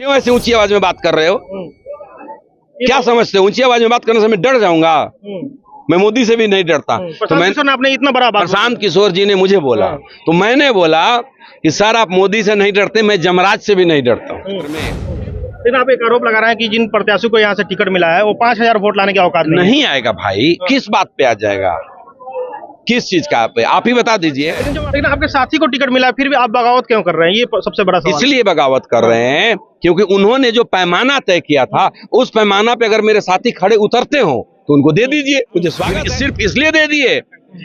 क्यों ऐसे ऊंची आवाज में बात कर रहे हो? क्या समझते हो? ऊंची आवाज में बात करने से मैं डर जाऊंगा? मैं मोदी से भी नहीं डरता। तो मैंने आपने इतना बड़ा बात प्रशांत किशोर जी ने मुझे बोला, तो मैंने बोला कि सर आप मोदी से नहीं डरते, मैं जमराज से भी नहीं डरता हूँ। लेकिन आप एक आरोप लगा रहे हैं कि जिन प्रत्याशी को यहाँ से टिकट मिला है वो 5000 वोट लाने की औकात नहीं आएगा भाई। किस बात पे आ जाएगा? किस चीज का आप ही बता दीजिए। लेकिन आपके साथी को टिकट मिला है फिर भी आप बगावत क्यों कर रहे हैं? ये सबसे बड़ा सवाल। इसलिए बगावत कर रहे हैं क्योंकि उन्होंने जो पैमाना तय किया था उस पैमाना पे अगर मेरे साथी खड़े उतरते हो तो उनको दे दीजिए। मुझे स्वागत है। सिर्फ इसलिए दे दिए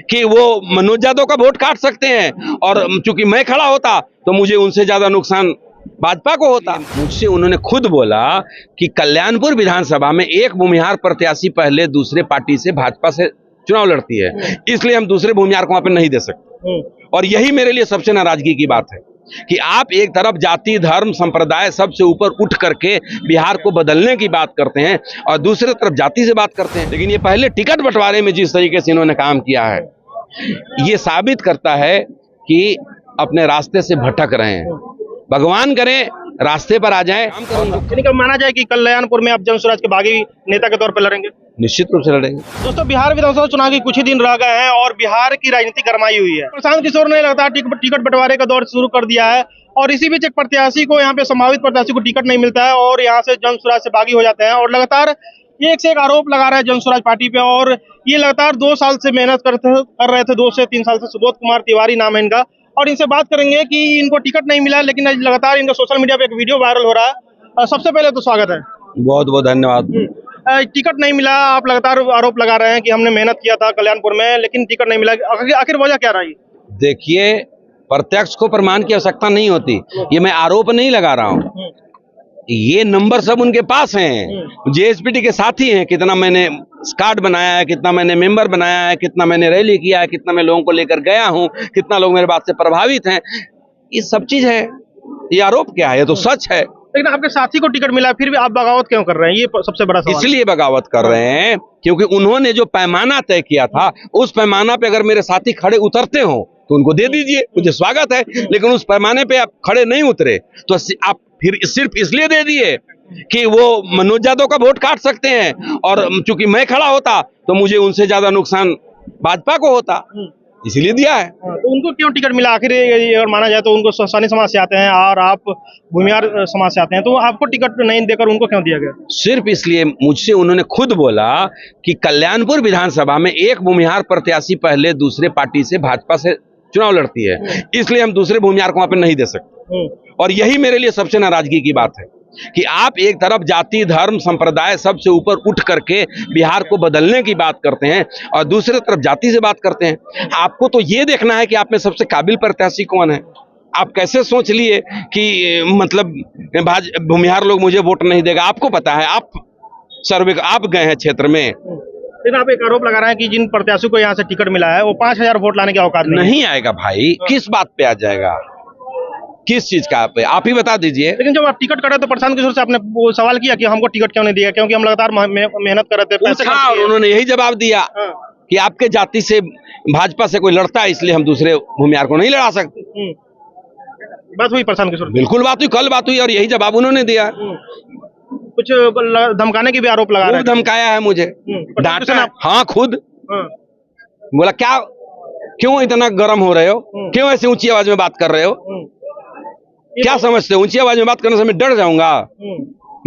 कि वो मनोज यादव का वोट काट सकते हैं, और चूंकि मैं खड़ा होता तो मुझे उनसे ज्यादा नुकसान भाजपा को होता। मुझसे उन्होंने खुद बोला कि कल्याणपुर विधानसभा में एक भूमिहार प्रत्याशी पहले दूसरे पार्टी से भाजपा से चुनाव लड़ती है, इसलिए हम दूसरे भूमिहार को वहां पर नहीं दे सकते। और यही मेरे लिए सबसे नाराजगी की बात है कि आप एक तरफ जाति धर्म संप्रदाय सबसे ऊपर उठ करके बिहार को बदलने की बात करते हैं और दूसरी तरफ जाति से बात करते हैं। लेकिन ये पहले टिकट बंटवारे में जिस तरीके से इन्होंने काम किया है, ये साबित करता है कि अपने रास्ते से भटक रहे हैं। भगवान करें रास्ते पर आ जाए। माना जाए कि कल्याणपुर में आप जनसुराज के बागी नेता के तौर पर लड़ेंगे? निश्चित रूप से लड़ेंगे। दोस्तों, बिहार विधानसभा चुनाव के कुछ ही दिन रह गए हैं और बिहार की राजनीति गरमाई हुई है। प्रशांत किशोर ने लगातार टिकट बंटवारे का दौर शुरू कर दिया है और इसी बीच एक प्रत्याशी को यहाँ पे संभावित प्रत्याशी को टिकट नहीं मिलता है और यहाँ से जनसुराज से बागी हो जाते हैं और लगातार एक से एक आरोप लगा रहे हैं जनसुराज पार्टी पे। और ये लगातार 2 साल से मेहनत कर रहे थे, 2 से 3 साल से। सुबोध कुमार तिवारी नाम है इनका, और इनसे बात करेंगे कि इनको टिकट नहीं मिला, लेकिन लगातार इनका सोशल मीडिया पे एक वीडियो वायरल हो रहा है। सबसे पहले तो स्वागत है। बहुत बहुत धन्यवाद। टिकट नहीं मिला, आप लगातार आरोप लगा रहे हैं कि हमने मेहनत किया था कल्याणपुर में लेकिन टिकट नहीं मिला, आखिर वजह क्या रही? देखिए, प्रत्यक्ष को प्रमाण की आवश्यकता नहीं होती। ये मैं आरोप नहीं लगा रहा हूँ, ये नंबर सब उनके पास हैं। जेएसपीटी के साथी हैं। कितना मैंने कार्ड बनाया है, कितना मैंने मेंबर बनाया है, कितना मैंने रैली किया है, कितना मैं लोगों को लेकर गया हूं, कितना लोग मेरे बात से प्रभावित हैं, ये सब चीज है। ये आरोप क्या है? ये तो सच है। लेकिन आपके साथी को टिकट मिला है फिर भी आप बगावत क्यों कर रहे हैं? ये सबसे बड़ा सवाल। इसलिए बगावत कर रहे हैं क्योंकि उन्होंने जो पैमाना तय किया था उस पैमाना पे अगर मेरे साथी खड़े उतरते हो तो उनको दे दीजिए। मुझे स्वागत है। लेकिन उस पैमाने पे आप खड़े नहीं उतरे तो आप फिर सिर्फ इसलिए दे दिए कि वो मनोज यादव का वोट काट सकते हैं, और चूंकि मैं खड़ा होता तो मुझे उनसे ज्यादा नुकसान भाजपा को होता, इसीलिए दिया है। तो उनको क्यों टिकट मिला? आखिर अगर माना जाए तो उनको सैनी समाज से आते हैं और आप भूमिहार समाज से आते हैं, तो आपको टिकट नहीं देकर उनको क्यों दिया गया? सिर्फ इसलिए मुझसे उन्होंने खुद बोला कि कल्याणपुर विधानसभा में एक भूमिहार प्रत्याशी पहले दूसरे पार्टी से भाजपा से चुनाव लड़ती है, इसलिए हम दूसरे भूमिहार को वहां पर नहीं दे सकते। और यही मेरे लिए सबसे नाराजगी की बात है कि आप एक तरफ जाति धर्म संप्रदाय सबसे ऊपर उठ करके बिहार को बदलने की बात करते हैं और दूसरी तरफ जाति से बात करते हैं। आपको तो ये देखना है कि आप में सबसे काबिल प्रत्याशी कौन है। आप कैसे सोच लिए कि मतलब भूमिहार लोग मुझे वोट नहीं देगा? आपको पता है, आप सर्वे आप गए हैं क्षेत्र में। लेकिन आप एक आरोप लगा रहे हैं कि जिन प्रत्याशी को यहाँ से टिकट मिला है वो 5000 वोट लाने की औकात नहीं आएगा भाई। किस बात पे आ जाएगा? किस चीज का आप ही बता दीजिए। लेकिन जब आप टिकट करे तो प्रशांत किशोर से आपने वो सवाल किया कि हमको टिकट क्यों नहीं दिया? क्योंकि हम लगातार मेहनत कर रहे थे, पैसे खर्च और उन्होंने यही जवाब दिया कि आपके जाति से भाजपा से कोई लड़ता है, इसलिए हम दूसरे भूमिहार को नहीं लड़ा सकते। बात हुई प्रशांत किशोर? बिल्कुल बात हुई, कल बात हुई और यही जवाब उन्होंने दिया। कुछ धमकाने की भी आरोप लगा रहे हैं। धमकाया है मुझे, डांटा। हाँ, खुद बोला क्या, क्यों इतना गर्म हो रहे हो, क्यों ऐसे ऊंची आवाज में बात कर रहे हो? क्या समझते हो? ऊंची आवाज में बात करने से मैं डर जाऊंगा?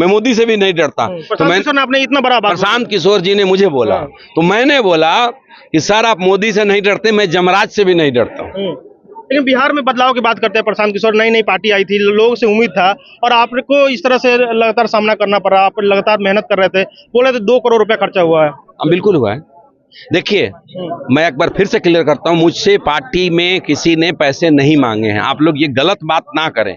मैं मोदी से भी नहीं डरता। तो आपने इतना बड़ा बात। प्रशांत किशोर जी ने मुझे बोला, तो मैंने बोला कि सर आप मोदी से नहीं डरते, मैं जमराज से भी नहीं डरता हूँ। लेकिन बिहार में बदलाव की बात करते हैं प्रशांत किशोर। नई पार्टी आई थी, लोगों से उम्मीद था और आपको इस तरह से लगातार सामना करना पड़ा। आप लगातार मेहनत कर रहे थे, बोले थे 2 करोड़ रुपया खर्चा हुआ है। बिल्कुल हुआ है। देखिए, मैं एक बार फिर से क्लियर करता हूं, मुझसे पार्टी में किसी ने पैसे नहीं मांगे हैं। आप लोग ये गलत बात ना करें।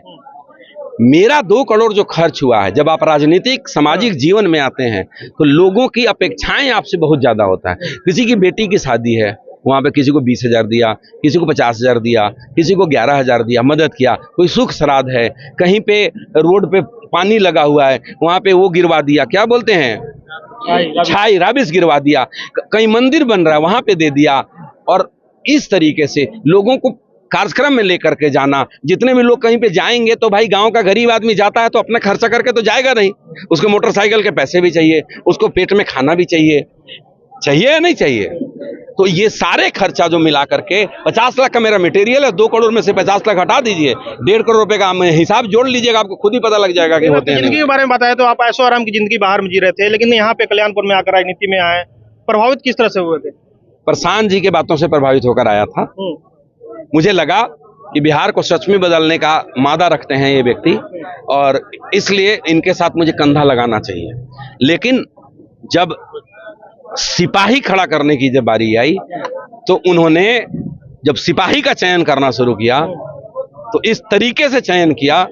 मेरा 2 करोड़ जो खर्च हुआ है, जब आप राजनीतिक सामाजिक जीवन में आते हैं तो लोगों की अपेक्षाएं आपसे बहुत ज्यादा होता है। किसी की बेटी की शादी है, वहां पे किसी को 20,000 दिया, किसी को 50,000 दिया, किसी को 11,000 दिया, मदद किया। कोई सुख श्राद्ध है, कहीं पे रोड पे पानी लगा हुआ है, वहां पे वो गिरवा दिया, क्या बोलते हैं, छाई राबिस गिरवा दिया। कहीं मंदिर बन रहा है, वहां पे दे दिया। और इस तरीके से लोगों को कार्यक्रम में लेकर के जाना। जितने भी लोग कहीं पे जाएंगे तो भाई गांव का गरीब आदमी जाता है तो अपना खर्चा करके तो जाएगा नहीं, उसको मोटरसाइकिल के पैसे भी चाहिए, उसको पेट में खाना भी चाहिए, चाहिए या नहीं चाहिए। तो ये सारे खर्चा जो मिला करके 50 लाख का मेरा मटेरियल है, 2 करोड़ में से 50 लाख हटा दीजिए, 1.5 करोड़ रुपए का हिसाब जोड़ लीजिएगा, आपको खुद ही पता लग जाएगा कि होते हैं। जिंदगी के बारे में बताया तो आप ऐशो आराम की जिंदगी बाहर में जी रहे थे, लेकिन यहाँ पे कल्याणपुर में आकर राजनीति में आए, प्रभावित किस तरह से हुए थे? प्रशांत जी के बातों से प्रभावित होकर आया था। मुझे लगा कि बिहार को सच में बदलने का मादा रखते हैं ये व्यक्ति, और इसलिए इनके साथ मुझे कंधा लगाना चाहिए। लेकिन जब सिपाही खड़ा करने की जब बारी आई तो उन्होंने जब सिपाही का चयन करना शुरू किया तो इस तरीके से चयन किया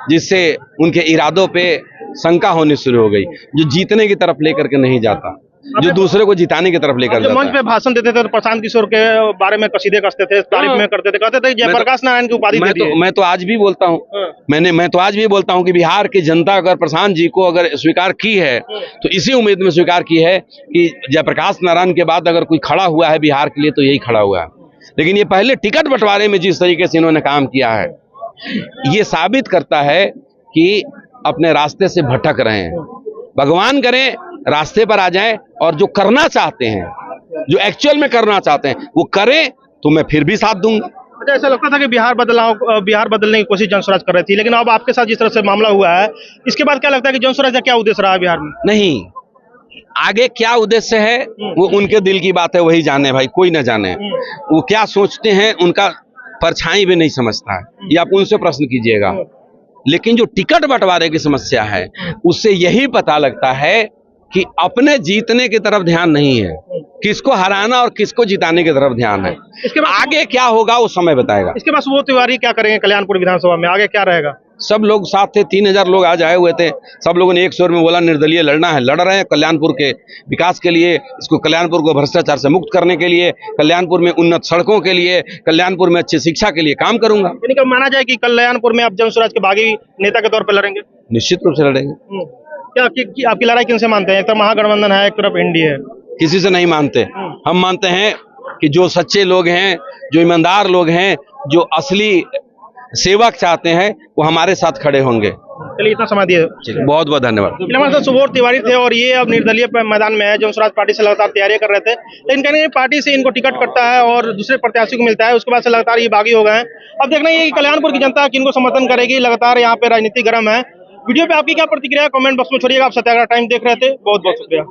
जिससे उनके इरादों पे शंका होनी शुरू हो गई। जो जीतने की तरफ लेकर के नहीं जाता, जो दूसरे को जिताने की तरफ लेकर जाता मंच है। पे भाषण देते थे तो प्रशांत किशोर के बारे में कसीदे कसते थे, तारीफ में करते थे, कहते थे जयप्रकाश नारायण की उपाधि दे दी है। मैं तो आज भी बोलता हूँ, मैं तो आज भी बोलता हूँ कि बिहार की जनता अगर प्रशांत जी को अगर स्वीकार की है तो इसी उम्मीद में स्वीकार की है कि जयप्रकाश नारायण के बाद अगर कोई खड़ा हुआ है बिहार के लिए तो यही खड़ा हुआ है। लेकिन ये पहले टिकट बंटवारे में जिस तरीके से इन्होंने काम किया है, ये साबित करता है कि अपने रास्ते से भटक रहे हैं। भगवान करें रास्ते पर आ जाएं और जो करना चाहते हैं, जो एक्चुअल में करना चाहते हैं वो करें, तो मैं फिर भी साथ दूंगा। अच्छा, ऐसा लगता था कि बिहार बदलने की कोशिश जनसुराज कर रही थी, लेकिन अब आपके साथ जिस तरह से मामला हुआ है, इसके बाद क्या लगता है कि जनसुराज का क्या उद्देश्य रहा है बिहार में? नहीं, आगे क्या उद्देश्य है वो उनके दिल की बात है, वही जाने भाई, कोई ना जाने। वो क्या सोचते हैं उनका परछाई भी नहीं समझता है, ये आप उनसे प्रश्न कीजिएगा। लेकिन जो टिकट बंटवारे की समस्या है उससे यही पता लगता है कि अपने जीतने की तरफ ध्यान नहीं है, किसको हराना और किसको जिताने की तरफ ध्यान है। इसके बाद आगे क्या होगा वो समय बताएगा। इसके बाद सुबोध तिवारी क्या करेंगे कल्याणपुर विधानसभा में, आगे क्या रहेगा? सब लोग साथ थे, 3000 लोग आज आए हुए थे, सब लोगों ने एक स्वर में बोला निर्दलीय लड़ना है, लड़ रहे हैं कल्याणपुर के विकास के लिए, इसको कल्याणपुर को भ्रष्टाचार से मुक्त करने के लिए, कल्याणपुर में उन्नत सड़कों के लिए, कल्याणपुर में अच्छी शिक्षा के लिए काम करूंगा। यानी कि माना जाए कि कल्याणपुर में आप जनसुराज के बागी नेता के तौर पर लड़ेंगे? निश्चित रूप से लड़ेंगे। क्या आपकी लड़ाई किनसे मानते हैं? एक तरफ महागठबंधन है, एक तरफ एनडीए है। किसी से नहीं मानते। हम मानते हैं कि जो सच्चे लोग हैं, जो ईमानदार लोग हैं, जो असली सेवक चाहते हैं वो हमारे साथ खड़े होंगे। चलिए, इतना समय दिए, बहुत बहुत धन्यवाद। हमारे साथ सुबोध तिवारी थे और ये अब निर्दलीय मैदान में है। जनसुराज पार्टी से लगातार तैयारियां कर रहे थे, लेकिन कहने पार्टी से इनको टिकट कटता है और दूसरे प्रत्याशी को मिलता है, उसके बाद से लगातार ये बागी हो गए हैं। अब देखना ये कल्याणपुर की जनता किनको समर्थन करेगी। लगातार यहाँ पे राजनीति गर्म है। वीडियो पे आपकी क्या प्रतिक्रिया है कमेंट बॉक्स में छोड़िएगा। आप सत्याग्रह टाइम देख रहे थे, बहुत बहुत शुक्रिया।